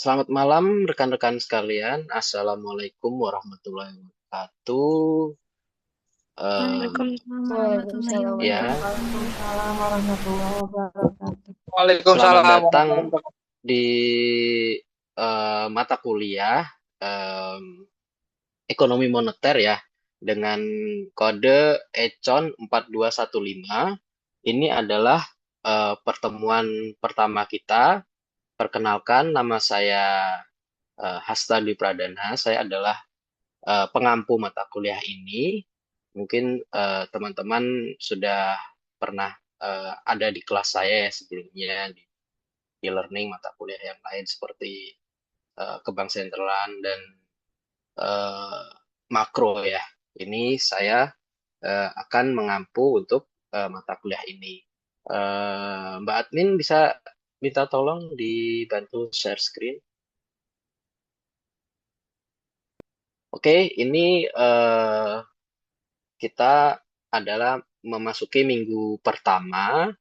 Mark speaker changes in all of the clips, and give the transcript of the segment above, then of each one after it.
Speaker 1: Selamat malam rekan-rekan sekalian. Assalamualaikum warahmatullahi wabarakatuh. Em,
Speaker 2: Waalaikumsalam warahmatullahi
Speaker 3: Waalaikumsalam
Speaker 1: ya,
Speaker 2: wabarakatuh.
Speaker 3: warahmatullahi wabarakatuh.
Speaker 1: selamat
Speaker 4: Waalaikumsalam
Speaker 1: datang
Speaker 4: warahmatullahi wabarakatuh.
Speaker 1: di mata kuliah em, Ekonomi Moneter ya dengan kode ECON 4215. Ini adalah pertemuan pertama kita. Perkenalkan, nama saya Hasta Dwi Pradana. Saya adalah pengampu mata kuliah ini. Mungkin teman-teman sudah pernah ada di kelas saya ya sebelumnya di e-learning mata kuliah yang lain seperti kebang sentralan dan eh, makro ya. Ini saya akan mengampu untuk mata kuliah ini. Mbak Admin bisa minta tolong dibantu share screen. Oke, ini kita adalah memasuki minggu pertama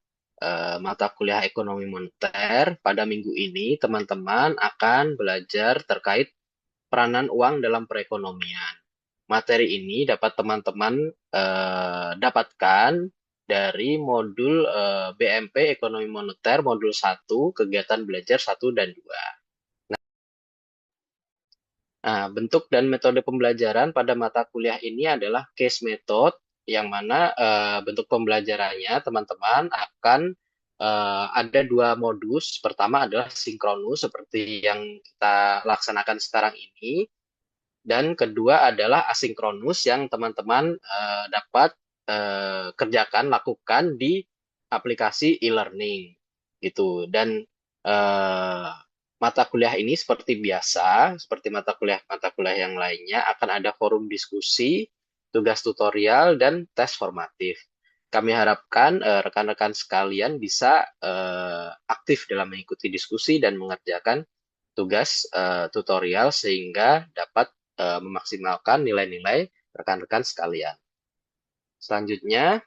Speaker 1: mata kuliah ekonomi moneter. Pada minggu ini, teman-teman akan belajar terkait peranan uang dalam perekonomian. Materi ini dapat teman-teman dapatkan dari modul BMP Ekonomi Moneter modul 1, kegiatan belajar 1 dan 2. Nah, bentuk dan metode pembelajaran pada mata kuliah ini adalah case method, yang mana bentuk pembelajarannya teman-teman akan ada dua modus. Pertama adalah sinkronus seperti yang kita laksanakan sekarang ini, dan kedua adalah asinkronus yang teman-teman dapat kerjakan, lakukan di aplikasi e-learning gitu. Dan eh, mata kuliah ini seperti biasa, seperti mata kuliah yang lainnya akan ada forum diskusi, tugas tutorial dan tes formatif. Kami harapkan rekan-rekan sekalian bisa aktif dalam mengikuti diskusi dan mengerjakan tugas tutorial sehingga dapat memaksimalkan nilai-nilai rekan-rekan sekalian. Selanjutnya,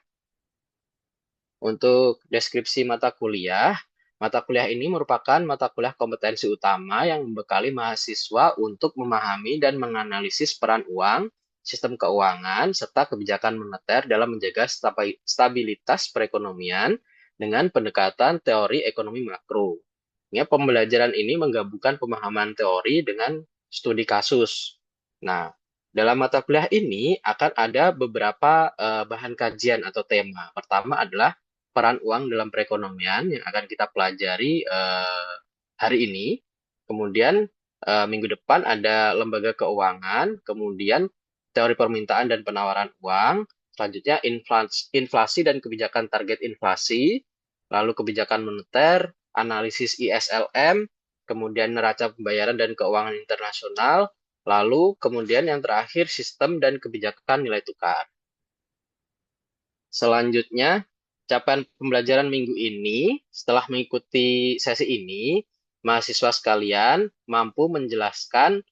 Speaker 1: untuk deskripsi mata kuliah ini merupakan mata kuliah kompetensi utama yang membekali mahasiswa untuk memahami dan menganalisis peran uang, sistem keuangan, serta kebijakan moneter dalam menjaga stabilitas perekonomian dengan pendekatan teori ekonomi makro. Ya, pembelajaran ini menggabungkan pemahaman teori dengan studi kasus. Nah, dalam mata kuliah ini akan ada beberapa bahan kajian atau tema. Pertama adalah peran uang dalam perekonomian yang akan kita pelajari hari ini. Kemudian minggu depan ada lembaga keuangan, kemudian teori permintaan dan penawaran uang, selanjutnya inflasi dan kebijakan target inflasi, lalu kebijakan moneter, analisis ISLM, kemudian neraca pembayaran dan keuangan internasional, lalu kemudian yang terakhir sistem dan kebijakan nilai tukar. Selanjutnya, capaian pembelajaran minggu ini, setelah mengikuti sesi ini, mahasiswa sekalian mampu menjelaskan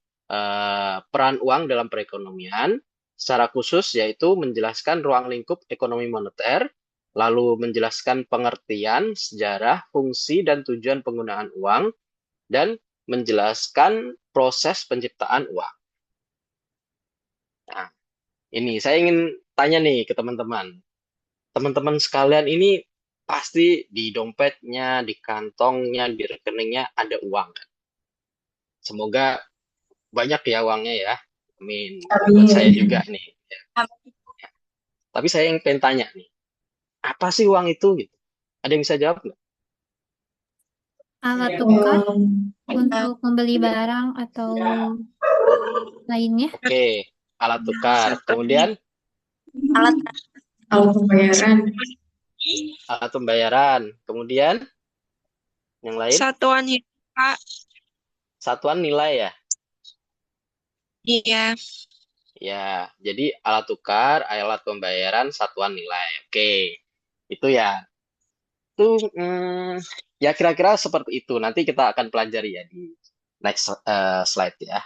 Speaker 1: peran uang dalam perekonomian, secara khusus yaitu menjelaskan ruang lingkup ekonomi moneter, lalu menjelaskan pengertian, sejarah, fungsi, dan tujuan penggunaan uang, dan menjelaskan proses penciptaan uang. Nah, ini saya ingin tanya nih ke teman-teman. Teman-teman sekalian ini pasti di dompetnya, di kantongnya, di rekeningnya ada uang kan. Semoga banyak ya uangnya ya. Amin. Buat saya juga
Speaker 3: Amin.
Speaker 1: nih. Tapi saya yang pengen tanya nih, apa sih uang itu gitu? Ada yang bisa jawab nggak?
Speaker 2: Alat tukar
Speaker 3: Um,
Speaker 2: untuk membeli barang atau lainnya.
Speaker 1: Oke, alat tukar. Kemudian
Speaker 2: Alat
Speaker 3: Alat pembayaran.
Speaker 1: alat pembayaran. Kemudian yang lain
Speaker 4: Satuan hidup, Kak.
Speaker 1: satuan nilai ya.
Speaker 4: Iya.
Speaker 1: Ya, jadi alat tukar, alat pembayaran, satuan nilai. Oke, itu ya. Itu ya kira-kira seperti itu. Nanti kita akan pelajari ya di next slide ya.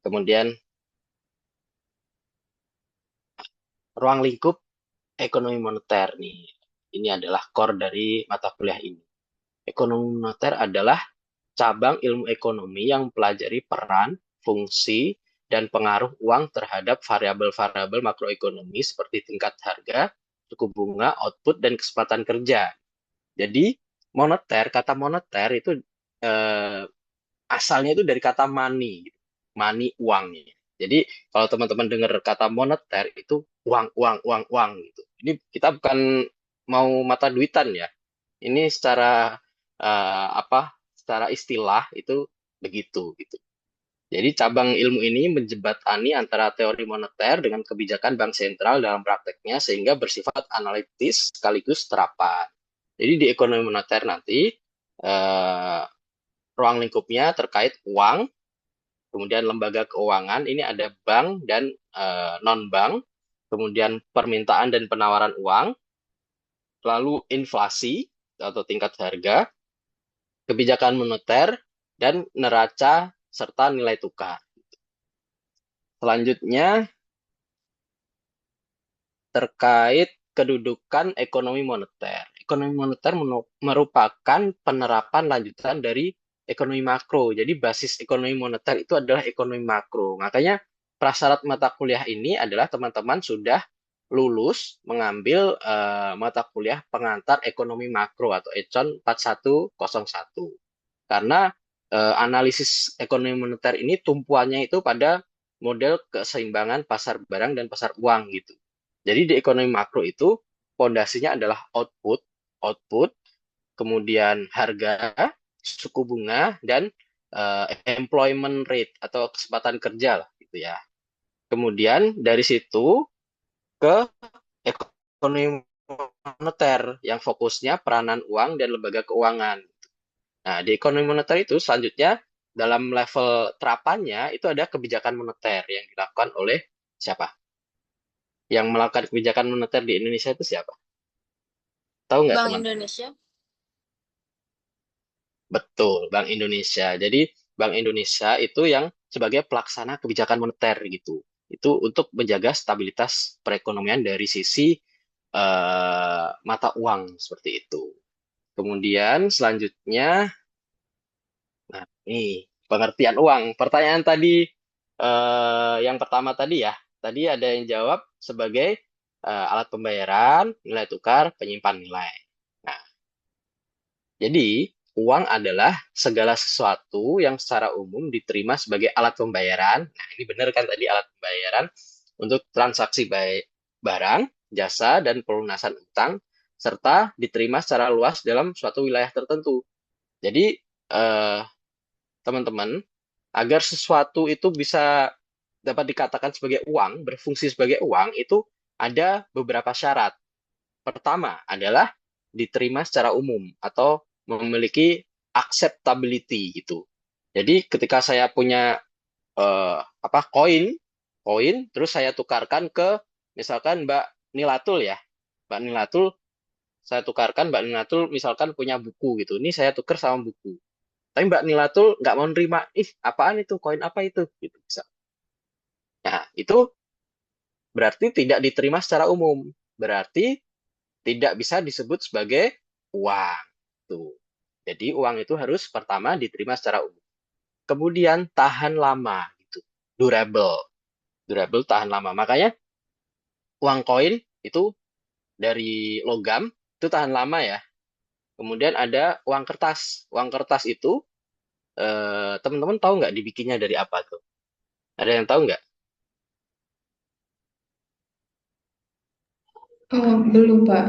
Speaker 1: Kemudian ruang lingkup ekonomi moneter nih. Ini adalah core dari mata kuliah ini. Ekonomi moneter adalah cabang ilmu ekonomi yang mempelajari peran, fungsi, dan pengaruh uang terhadap variabel-variabel makroekonomi seperti tingkat harga, suku bunga, output, dan kesempatan kerja. Jadi kata moneter itu eh, asalnya itu dari kata money, gitu. Money uang. Jadi kalau teman-teman dengar kata moneter itu uang, uang, uang, uang gitu. Ini kita bukan mau mata duitan ya. Ini secara apa? Secara istilah itu begitu gitu. Jadi cabang ilmu ini menjembatani antara teori moneter dengan kebijakan bank sentral dalam prakteknya sehingga bersifat analitis sekaligus terapan. Jadi di ekonomi moneter nanti eh, ruang lingkupnya terkait uang, kemudian lembaga keuangan, ini ada bank dan non-bank, kemudian permintaan dan penawaran uang, lalu inflasi atau tingkat harga, kebijakan moneter, dan neraca serta nilai tukar. Selanjutnya terkait kedudukan ekonomi moneter. Ekonomi moneter merupakan penerapan lanjutan dari ekonomi makro. Jadi basis ekonomi moneter itu adalah ekonomi makro. Makanya prasyarat mata kuliah ini adalah teman-teman sudah lulus mengambil mata kuliah pengantar ekonomi makro atau ECON 4101. Karena analisis ekonomi moneter ini tumpuannya itu pada model keseimbangan pasar barang dan pasar uang gitu. Jadi di ekonomi makro itu pondasinya adalah output, output, kemudian harga, suku bunga, dan employment rate atau kesempatan kerja lah gitu ya. Kemudian dari situ ke ekonomi moneter yang fokusnya peranan uang dan lembaga keuangan. Nah, di ekonomi moneter itu selanjutnya dalam level terapannya itu ada kebijakan moneter yang dilakukan oleh siapa? Yang melakukan kebijakan moneter di Indonesia itu siapa? Tahu nggak
Speaker 4: Bank
Speaker 1: teman?
Speaker 4: Indonesia.
Speaker 1: Betul, Bank Indonesia. Jadi Bank Indonesia itu yang sebagai pelaksana kebijakan moneter gitu. Itu untuk menjaga stabilitas perekonomian dari sisi mata uang seperti itu. Kemudian selanjutnya, nah ini pengertian uang. Pertanyaan tadi yang pertama tadi ya, tadi ada yang jawab sebagai alat pembayaran, nilai tukar, penyimpan nilai. Nah, jadi, uang adalah segala sesuatu yang secara umum diterima sebagai alat pembayaran. Nah, ini benar kan tadi alat pembayaran untuk transaksi baik barang, jasa, dan pelunasan utang, serta diterima secara luas dalam suatu wilayah tertentu. Jadi, eh, teman-teman, agar sesuatu itu bisa dapat dikatakan sebagai uang, berfungsi sebagai uang, itu ada beberapa syarat. Pertama adalah diterima secara umum atau memiliki acceptability gitu. Jadi ketika saya punya apa koin, terus saya tukarkan ke misalkan Mbak Nilatul ya. Mbak Nilatul saya tukarkan Mbak Nilatul misalkan punya buku gitu. Ini saya tukar sama buku. Tapi Mbak Nilatul nggak mau nerima, ih apaan itu, koin apa itu gitu. Bisa. Nah, itu berarti tidak diterima secara umum. Berarti tidak bisa disebut sebagai uang. Tuh. Jadi uang itu harus pertama diterima secara umum. Kemudian tahan lama gitu. Durable. Durable tahan lama. Makanya uang koin itu dari logam itu tahan lama ya. Kemudian ada uang kertas. Uang kertas itu teman-teman tahu nggak dibikinnya dari apa tuh? Ada yang tahu nggak?
Speaker 3: Oh, belum, Pak.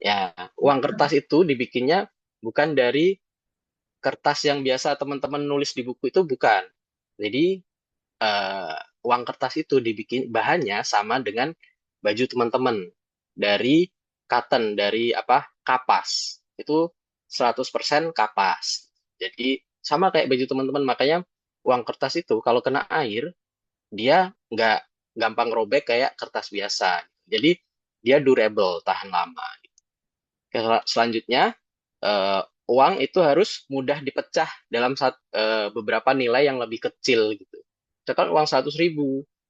Speaker 1: Ya, uang kertas itu dibikinnya bukan dari kertas yang biasa teman-teman nulis di buku itu bukan. Jadi uang kertas itu dibikin bahannya sama dengan baju teman-teman dari cotton, dari apa kapas. Itu 100% kapas. Jadi sama kayak baju teman-teman, makanya uang kertas itu kalau kena air dia nggak gampang robek kayak kertas biasa. Jadi dia durable, tahan lama. Selanjutnya eh, uang itu harus mudah dipecah dalam beberapa nilai yang lebih kecil gitu. Misalkan uang 100.000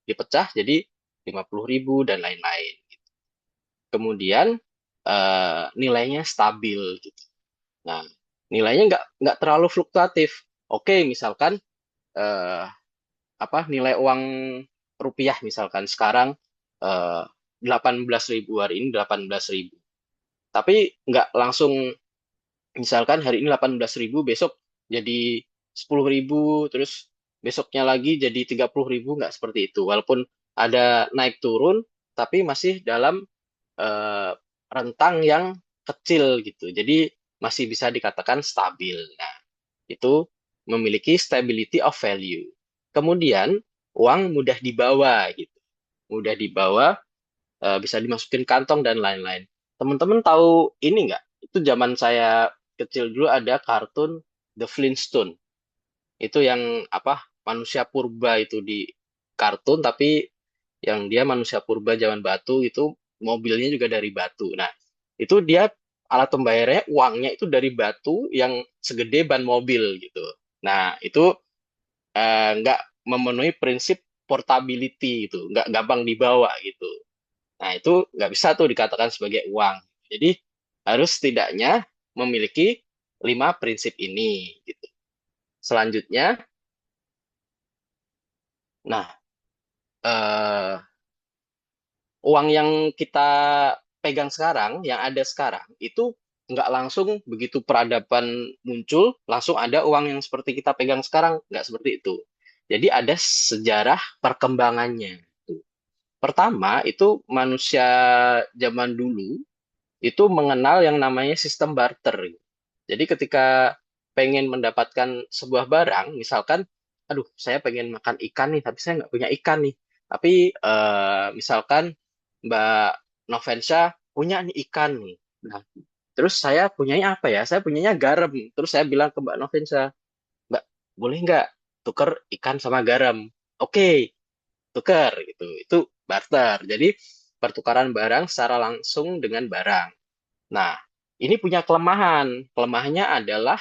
Speaker 1: dipecah jadi 50.000 dan lain-lain. Kemudian nilainya stabil gitu. Nah, nilainya nggak terlalu fluktuatif. Oke, misalkan eh, nilai uang rupiah misalkan sekarang 18.000, hari ini 18.000. Tapi nggak langsung, misalkan hari ini 18.000, besok jadi 10.000, terus besoknya lagi jadi 30.000, nggak seperti itu. Walaupun ada naik turun, tapi masih dalam eh, rentang yang kecil gitu. Jadi masih bisa dikatakan stabil. Nah, itu memiliki stability of value. Kemudian uang mudah dibawa gitu. Mudah dibawa, bisa dimasukin kantong dan lain-lain. Teman-teman tahu ini nggak? Itu zaman saya kecil dulu ada kartun The Flintstone. Itu yang manusia purba itu di kartun, tapi yang dia manusia purba zaman batu itu mobilnya juga dari batu. Nah, itu dia alat pembayarannya, uangnya itu dari batu yang segede ban mobil gitu. Nah, itu nggak memenuhi prinsip portability itu, nggak gampang dibawa gitu. Nah, itu nggak bisa tuh dikatakan sebagai uang. Jadi harus setidaknya memiliki 5 prinsip ini gitu. Selanjutnya, nah, eh, uang yang kita pegang sekarang, yang ada sekarang, itu nggak langsung begitu peradaban muncul, langsung ada uang yang seperti kita pegang sekarang, nggak seperti itu. Jadi ada sejarah perkembangannya. Pertama, itu manusia zaman dulu itu mengenal yang namanya sistem barter. Jadi ketika pengen mendapatkan sebuah barang, misalkan, aduh, saya pengen makan ikan nih, tapi saya nggak punya ikan nih. Tapi misalkan Mbak Novensha punya nih ikan nih. Nah, terus saya punyanya apa ya? Saya punyanya garam. Terus saya bilang ke Mbak Novensha, Mbak, boleh nggak tuker ikan sama garam? Oke, tuker gitu. Itu barter. Jadi pertukaran barang secara langsung dengan barang. Nah, ini punya kelemahan. Kelemahannya adalah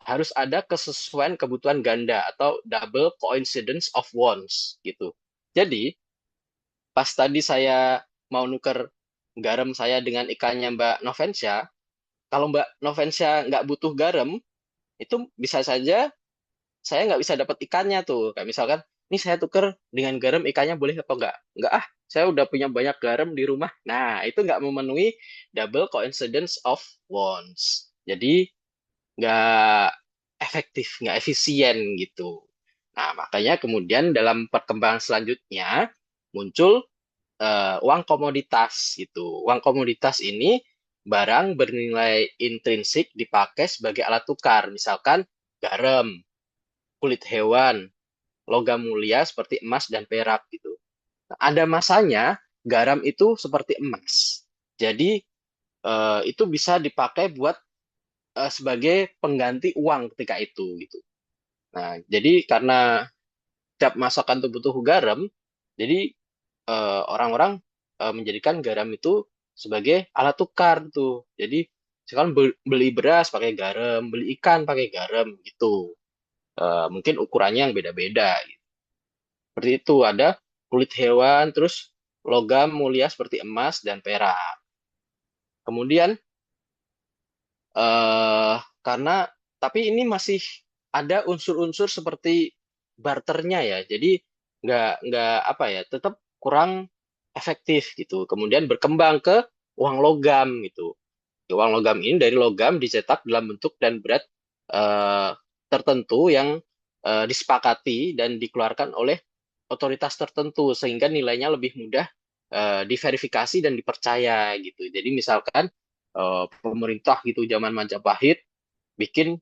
Speaker 1: harus ada kesesuaian kebutuhan ganda atau double coincidence of wants gitu. Jadi, pas tadi saya mau nuker garam saya dengan ikannya Mbak Novensha, kalau Mbak Novensha nggak butuh garam, itu bisa saja saya nggak bisa dapat ikannya tuh. Kayak misalkan, ini saya tuker dengan garam, ikannya boleh apa nggak? Nggak ah, saya udah punya banyak garam di rumah. Nah, itu nggak memenuhi double coincidence of wants. Jadi, nggak efektif, nggak efisien gitu. Nah, makanya kemudian dalam perkembangan selanjutnya muncul uang komoditas gitu. Uang komoditas ini barang bernilai intrinsik dipakai sebagai alat tukar. Misalkan garam, kulit hewan, logam mulia seperti emas dan perak gitu. Nah, ada masanya garam itu seperti emas. Jadi itu bisa dipakai buat sebagai pengganti uang ketika itu gitu. Nah, jadi karena setiap masakan itu butuh garam, jadi orang-orang menjadikan garam itu sebagai alat tukar tuh. Jadi sekarang beli beras pakai garam, beli ikan pakai garam gitu. Mungkin ukurannya yang beda-beda. Seperti itu ada kulit hewan, terus logam mulia seperti emas dan perak. Kemudian eh karena tapi ini masih ada unsur-unsur seperti barternya ya. Jadi nggak apa ya, tetap kurang efektif gitu. Kemudian berkembang ke uang logam gitu. Uang logam ini dari logam dicetak dalam bentuk dan berat eh, tertentu yang disepakati dan dikeluarkan oleh otoritas tertentu sehingga nilainya lebih mudah diverifikasi dan dipercaya gitu. Jadi misalkan pemerintah gitu zaman Majapahit bikin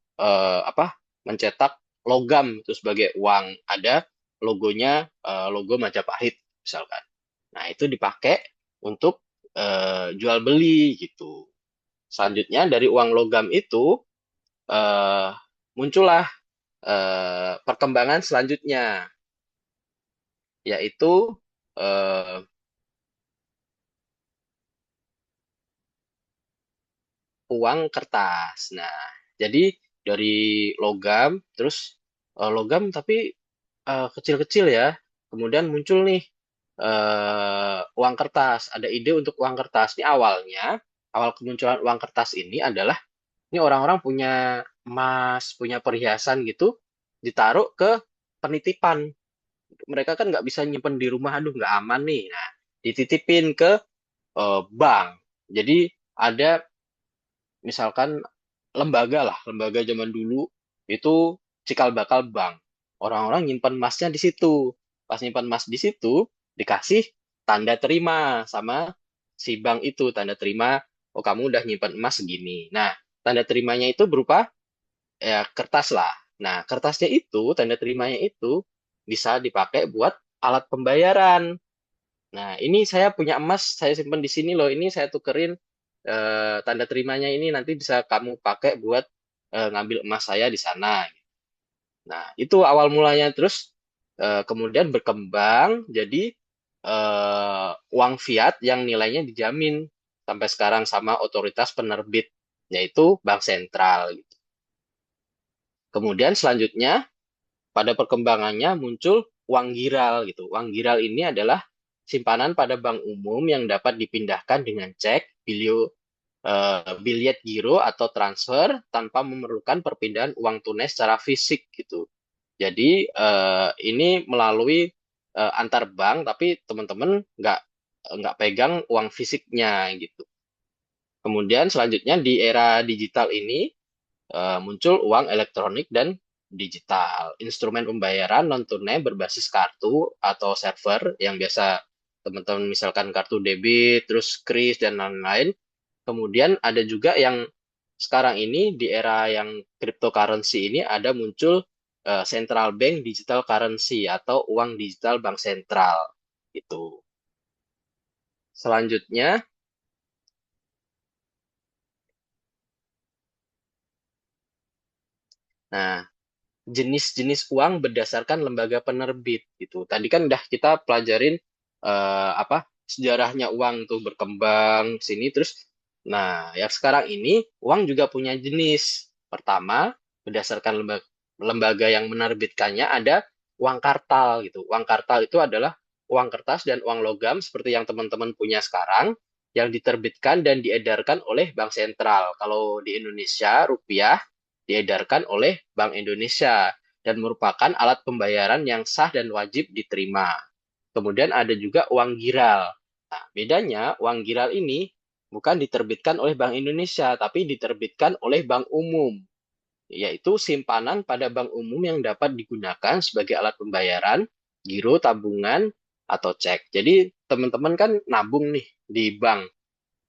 Speaker 1: mencetak logam itu sebagai uang, ada logonya, logo Majapahit misalkan. Nah, itu dipakai untuk jual beli gitu. Selanjutnya dari uang logam itu eh, muncullah perkembangan selanjutnya, yaitu eh, uang kertas. Nah, jadi dari logam, terus logam tapi kecil-kecil ya. Kemudian muncul nih uang kertas. Ada ide untuk uang kertas. Ini awalnya, awal kemunculan uang kertas ini adalah Ini orang-orang punya emas, punya perhiasan gitu, ditaruh ke penitipan. Mereka kan nggak bisa nyimpen di rumah, aduh nggak aman nih. Nah, dititipin ke bank. Jadi ada misalkan lembaga lah, lembaga zaman dulu itu cikal bakal bank. Orang-orang nyimpan emasnya di situ. Pas nyimpan emas di situ, dikasih tanda terima sama si bank itu, tanda terima, oh kamu udah nyimpan emas segini. Nah, tanda terimanya itu berupa ya kertas lah. Nah, kertasnya itu, tanda terimanya itu bisa dipakai buat alat pembayaran. Nah, ini saya punya emas, saya simpan di sini loh. Ini saya tukerin tanda terimanya ini nanti bisa kamu pakai buat ngambil emas saya di sana. Nah, itu awal mulanya. Terus kemudian berkembang jadi uang fiat yang nilainya dijamin sampai sekarang sama otoritas penerbit, yaitu bank sentral. Kemudian selanjutnya pada perkembangannya muncul uang giral gitu. Uang giral ini adalah simpanan pada bank umum yang dapat dipindahkan dengan cek, biliet giro atau transfer tanpa memerlukan perpindahan uang tunai secara fisik gitu. Jadi ini melalui antar bank, tapi teman-teman nggak pegang uang fisiknya gitu. Kemudian selanjutnya di era digital ini muncul uang elektronik dan digital. Instrumen pembayaran non-tunai berbasis kartu atau server yang biasa teman-teman misalkan kartu debit, terus kris, dan lain-lain. Kemudian ada juga yang sekarang ini di era yang cryptocurrency ini ada muncul central bank digital currency atau uang digital bank sentral. Itu. Selanjutnya, nah jenis-jenis uang berdasarkan lembaga penerbit gitu. Tadi kan udah kita pelajarin apa sejarahnya uang tuh berkembang sini terus. Nah, yang sekarang ini uang juga punya jenis. Pertama, berdasarkan lembaga yang menerbitkannya ada uang kartal gitu. Uang kartal itu adalah uang kertas dan uang logam seperti yang teman-teman punya sekarang yang diterbitkan dan diedarkan oleh bank sentral. Kalau di Indonesia, rupiah diedarkan oleh Bank Indonesia dan merupakan alat pembayaran yang sah dan wajib diterima. Kemudian ada juga uang giral. Nah, bedanya uang giral ini bukan diterbitkan oleh Bank Indonesia, tapi diterbitkan oleh bank umum, yaitu simpanan pada bank umum yang dapat digunakan sebagai alat pembayaran, giro, tabungan, atau cek. Jadi teman-teman kan nabung nih di bank.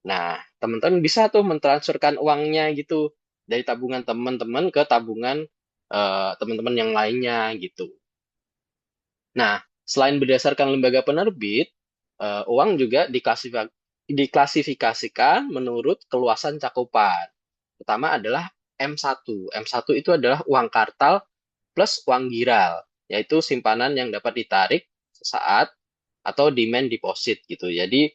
Speaker 1: Nah, teman-teman bisa tuh mentransferkan uangnya gitu dari tabungan teman-teman ke tabungan teman-teman yang lainnya gitu. Nah, selain berdasarkan lembaga penerbit, uang juga diklasifikasikan menurut keluasan cakupan. Pertama adalah M1. M1 itu adalah uang kartal plus uang giral, yaitu simpanan yang dapat ditarik sesaat atau demand deposit gitu. Jadi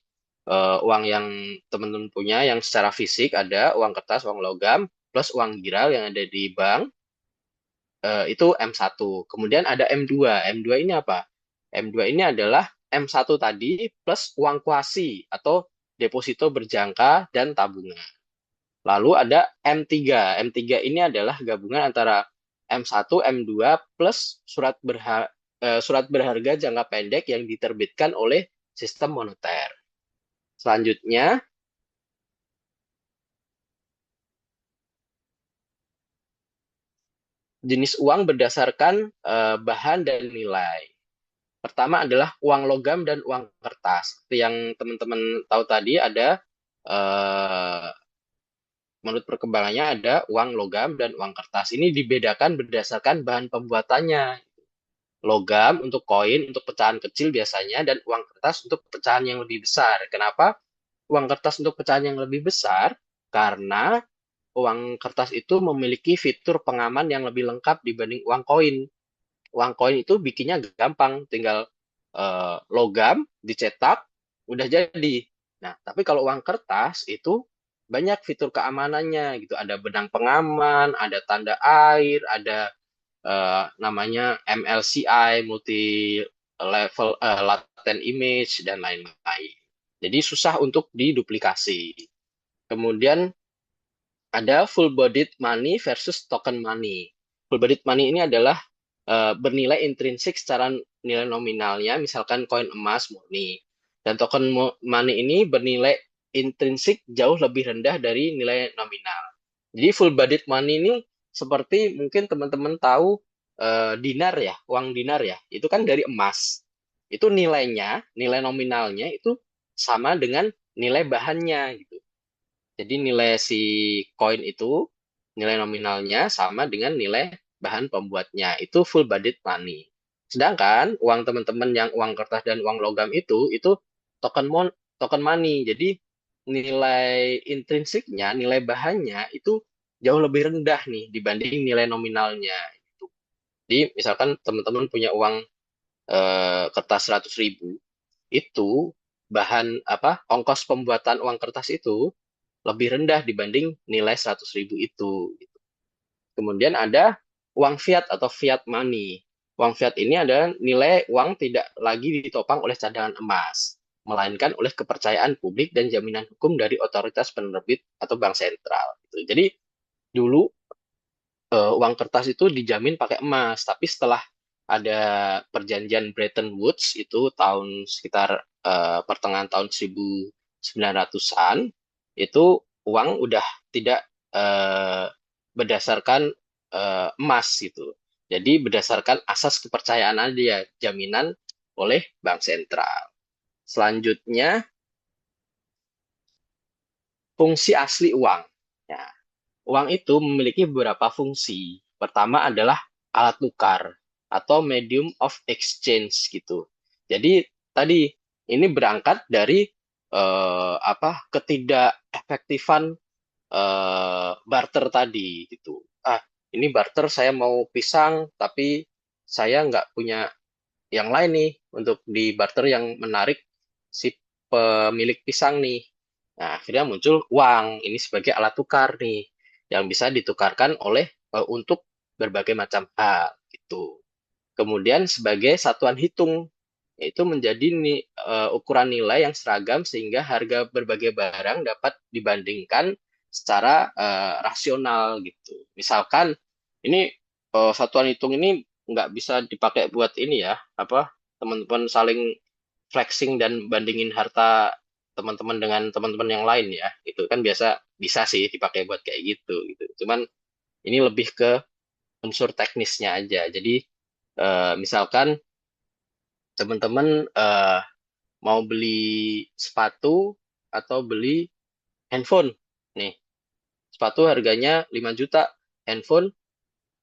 Speaker 1: uang yang teman-teman punya yang secara fisik ada uang kertas, uang logam, plus uang giral yang ada di bank itu M1. Kemudian ada M2. M2 ini apa? M2 ini adalah M1 tadi plus uang kuasi atau deposito berjangka dan tabungan. Lalu ada M3. M3 ini adalah gabungan antara M1, M2 plus surat berharga jangka pendek yang diterbitkan oleh sistem moneter. Selanjutnya, jenis uang berdasarkan bahan dan nilai. Pertama adalah uang logam dan uang kertas. Seperti yang teman-teman tahu tadi ada eh, menurut perkembangannya ada uang logam dan uang kertas. Ini dibedakan berdasarkan bahan pembuatannya. Logam untuk koin, untuk pecahan kecil biasanya, dan uang kertas untuk pecahan yang lebih besar. Kenapa uang kertas untuk pecahan yang lebih besar? Karena uang kertas itu memiliki fitur pengaman yang lebih lengkap dibanding uang koin. Uang koin itu bikinnya gampang, tinggal logam, dicetak, udah jadi. Nah, tapi kalau uang kertas itu banyak fitur keamanannya gitu. Ada benang pengaman, ada tanda air, ada namanya MLCI, multi level latent image dan lain-lain. Jadi susah untuk diduplikasi. Kemudian ada full bodied money versus token money. Full bodied money ini adalah bernilai intrinsik secara nilai nominalnya, misalkan koin emas murni. Dan token money ini bernilai intrinsik jauh lebih rendah dari nilai nominal. Jadi full bodied money ini seperti mungkin teman-teman tahu dinar ya, uang dinar ya, itu kan dari emas. Itu nilainya, nilai nominalnya itu sama dengan nilai bahannya gitu. Jadi nilai si koin itu, nilai nominalnya sama dengan nilai bahan pembuatnya. Itu full bodied money. Sedangkan uang teman-teman yang uang kertas dan uang logam itu token money. Jadi nilai intrinsiknya, nilai bahannya itu jauh lebih rendah nih dibanding nilai nominalnya. Gitu. Jadi misalkan teman-teman punya uang kertas 100.000, itu bahan apa ongkos pembuatan uang kertas itu lebih rendah dibanding nilai 100.000 itu. Gitu. Kemudian ada uang fiat atau fiat money. Uang fiat ini adalah nilai uang tidak lagi ditopang oleh cadangan emas, melainkan oleh kepercayaan publik dan jaminan hukum dari otoritas penerbit atau bank sentral. Gitu. Jadi dulu uang kertas itu dijamin pakai emas, tapi setelah ada perjanjian Bretton Woods itu tahun sekitar pertengahan tahun 1900-an, itu uang udah tidak berdasarkan emas gitu. Jadi berdasarkan asas kepercayaan aja, jaminan oleh bank sentral. Selanjutnya, fungsi asli uang. Ya, uang itu memiliki beberapa fungsi. Pertama adalah alat tukar atau medium of exchange gitu. Jadi tadi ini berangkat dari ketidakefektifan barter tadi gitu. Ini barter saya mau pisang tapi saya nggak punya yang lain nih untuk di barter yang menarik si pemilik pisang nih. Nah, akhirnya muncul uang ini sebagai alat tukar nih yang bisa ditukarkan oleh untuk berbagai macam hal gitu. Kemudian sebagai satuan hitung yaitu menjadi ukuran nilai yang seragam sehingga harga berbagai barang dapat dibandingkan secara rasional gitu. Misalkan ini satuan hitung ini nggak bisa dipakai buat ini ya, apa teman-teman saling flexing dan bandingin harta teman-teman dengan teman-teman yang lain ya. Itu kan biasa bisa sih dipakai buat kayak gitu. Cuman ini lebih ke unsur teknisnya aja. Jadi misalkan teman-teman mau beli sepatu atau beli handphone. Nih, sepatu harganya 5 juta, handphone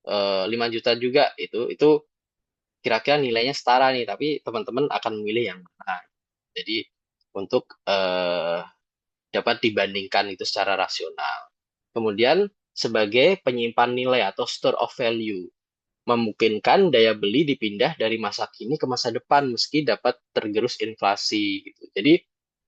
Speaker 1: 5 juta juga. Itu kira-kira nilainya setara nih, tapi teman-teman akan memilih yang mana. Jadi untuk dapat dibandingkan itu secara rasional. Kemudian sebagai penyimpan nilai atau store of value, memungkinkan daya beli dipindah dari masa kini ke masa depan meski dapat tergerus inflasi gitu. Jadi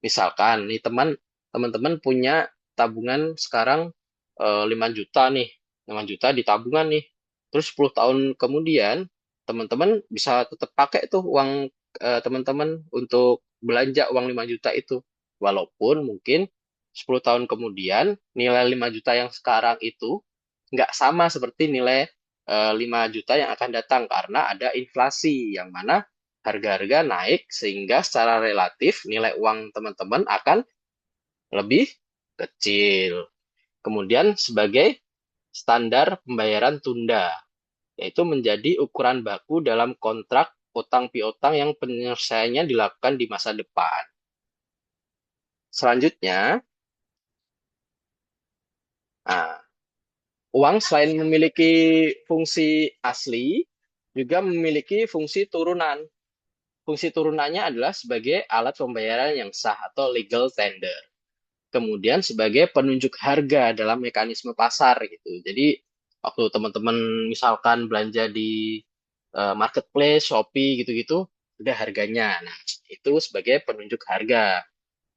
Speaker 1: misalkan nih teman-teman punya tabungan sekarang 5 juta nih, 5 juta di tabungan nih. Terus 10 tahun kemudian teman-teman bisa tetap pakai tuh uang teman-teman untuk belanja uang 5 juta itu. Walaupun mungkin 10 tahun kemudian nilai 5 juta yang sekarang itu nggak sama seperti nilai 5 juta yang akan datang karena ada inflasi yang mana harga-harga naik sehingga secara relatif nilai uang teman-teman akan lebih kecil. Kemudian sebagai standar pembayaran tunda, yaitu menjadi ukuran baku dalam kontrak utang piutang yang penyelesaiannya dilakukan di masa depan. Selanjutnya, nah, uang selain memiliki fungsi asli, juga memiliki fungsi turunan. Fungsi turunannya adalah sebagai alat pembayaran yang sah atau legal tender. Kemudian sebagai penunjuk harga dalam mekanisme pasar gitu. Jadi waktu teman-teman misalkan belanja di marketplace, Shopee gitu-gitu, udah harganya. Nah, itu sebagai penunjuk harga.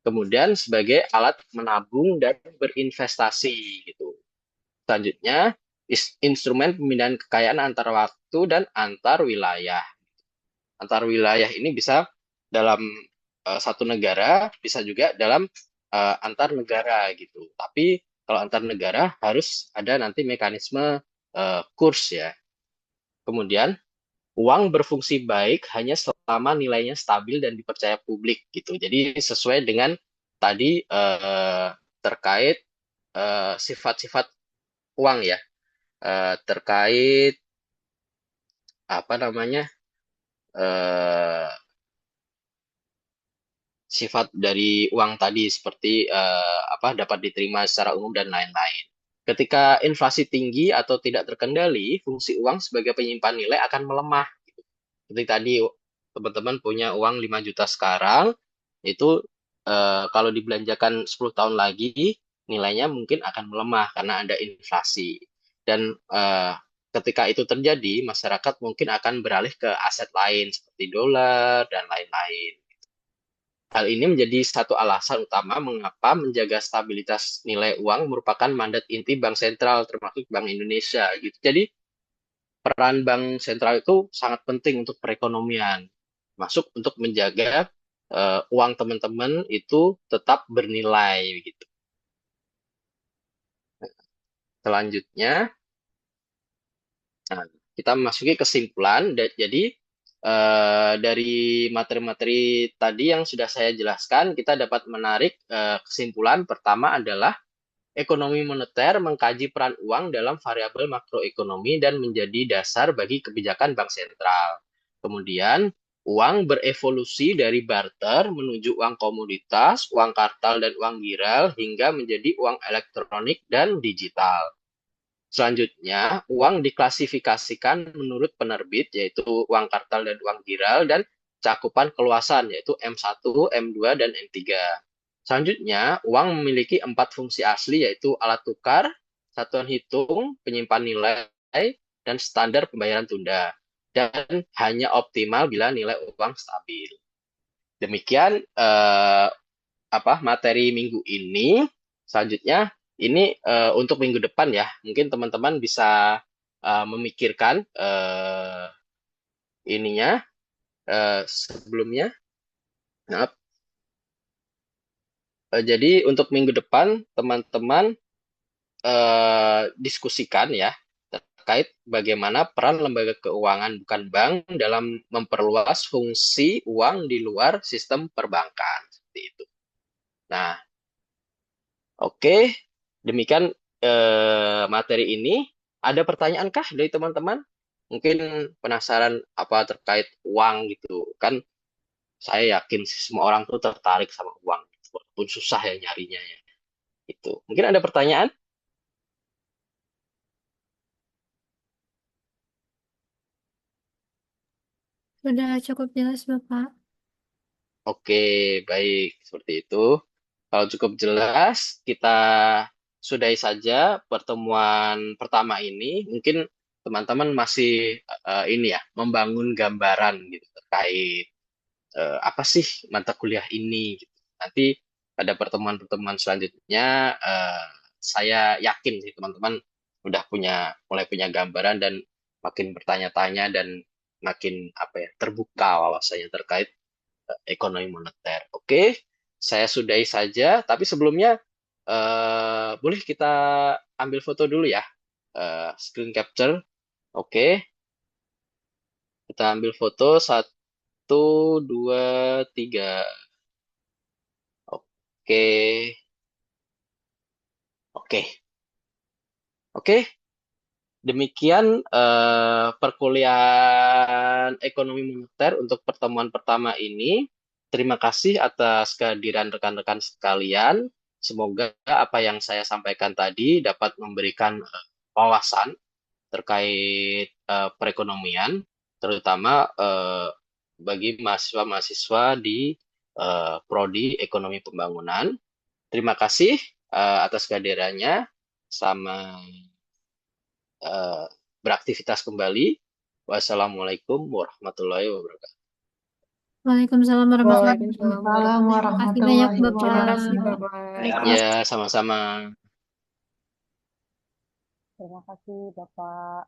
Speaker 1: Kemudian sebagai alat menabung dan berinvestasi gitu. Selanjutnya, instrumen pemindahan kekayaan antar waktu dan antar wilayah. Antar wilayah ini bisa dalam satu negara, bisa juga dalam antar negara gitu. Tapi Kalau antar negara harus ada nanti mekanisme kurs ya. Kemudian uang berfungsi baik hanya selama nilainya stabil dan dipercaya publik gitu. Jadi sesuai dengan tadi terkait sifat-sifat uang ya, terkait apa namanya eh, sifat dari uang tadi seperti apa dapat diterima secara umum dan lain-lain. Ketika inflasi tinggi atau tidak terkendali, fungsi uang sebagai penyimpan nilai akan melemah. Seperti tadi teman-teman punya uang 5 juta sekarang, itu kalau dibelanjakan 10 tahun lagi, nilainya mungkin akan melemah karena ada inflasi. Dan ketika itu terjadi, masyarakat mungkin akan beralih ke aset lain seperti dolar dan lain-lain. Hal ini menjadi satu alasan utama mengapa menjaga stabilitas nilai uang merupakan mandat inti Bank Sentral, termasuk Bank Indonesia. Gitu. Jadi peran Bank Sentral itu sangat penting untuk perekonomian, masuk untuk menjaga uang teman-teman itu tetap bernilai. Gitu. Selanjutnya, nah, kita memasuki kesimpulan. Jadi dari materi-materi tadi yang sudah saya jelaskan, kita dapat menarik kesimpulan pertama adalah ekonomi moneter mengkaji peran uang dalam variabel makroekonomi dan menjadi dasar bagi kebijakan bank sentral. Kemudian, uang berevolusi dari barter menuju uang komoditas, uang kartal, dan uang giral hingga menjadi uang elektronik dan digital. Selanjutnya, uang diklasifikasikan menurut penerbit, yaitu uang kartal dan uang giral, dan cakupan keluasan, yaitu M1, M2, dan M3. Selanjutnya, uang memiliki 4 fungsi asli, yaitu alat tukar, satuan hitung, penyimpan nilai, dan standar pembayaran tunda. Dan hanya optimal bila nilai uang stabil. Demikian materi minggu ini. Selanjutnya, ini untuk minggu depan ya. Mungkin teman-teman bisa memikirkan ininya sebelumnya. Nah, jadi untuk minggu depan teman-teman diskusikan ya terkait bagaimana peran lembaga keuangan bukan bank dalam memperluas fungsi uang di luar sistem perbankan seperti itu. Nah, oke, demikian materi ini. Ada pertanyaankah dari teman-teman? Mungkin penasaran apa terkait uang gitu kan? Saya yakin sih semua orang tuh tertarik sama uang, walaupun susah ya nyarinya ya. Itu. Mungkin ada pertanyaan?
Speaker 2: Sudah cukup jelas, Bapak.
Speaker 1: Oke, baik. Seperti itu. Kalau cukup jelas, kita sudahi saja pertemuan pertama ini. Mungkin teman-teman masih ini ya, membangun gambaran gitu terkait apa sih mata kuliah ini gitu. Nanti pada pertemuan-pertemuan selanjutnya saya yakin sih teman-teman udah mulai punya gambaran dan makin bertanya-tanya dan makin apa ya terbuka wawasannya terkait ekonomi moneter. Oke, saya sudahi saja. Tapi sebelumnya boleh kita ambil foto dulu ya, screen capture. Oke, kita ambil foto 1, 2, 3. Oke, oke, oke. Demikian perkuliahan ekonomi moneter untuk pertemuan pertama ini. Terima kasih atas kehadiran rekan-rekan sekalian. Semoga apa yang saya sampaikan tadi dapat memberikan wawasan terkait perekonomian, terutama bagi mahasiswa-mahasiswa di Prodi Ekonomi Pembangunan. Terima kasih atas kehadirannya. Sama beraktivitas kembali. Wassalamualaikum warahmatullahi wabarakatuh.
Speaker 2: Waalaikumsalam warahmatullahi
Speaker 3: Waalaikumsalam
Speaker 2: wabarakatuh. Terima kasih banyak,
Speaker 3: warahmatullahi
Speaker 2: Bapak.
Speaker 3: wabarakatuh.
Speaker 4: Terima
Speaker 3: Bapak.
Speaker 1: Ya, sama-sama.
Speaker 4: kasih, Bapak.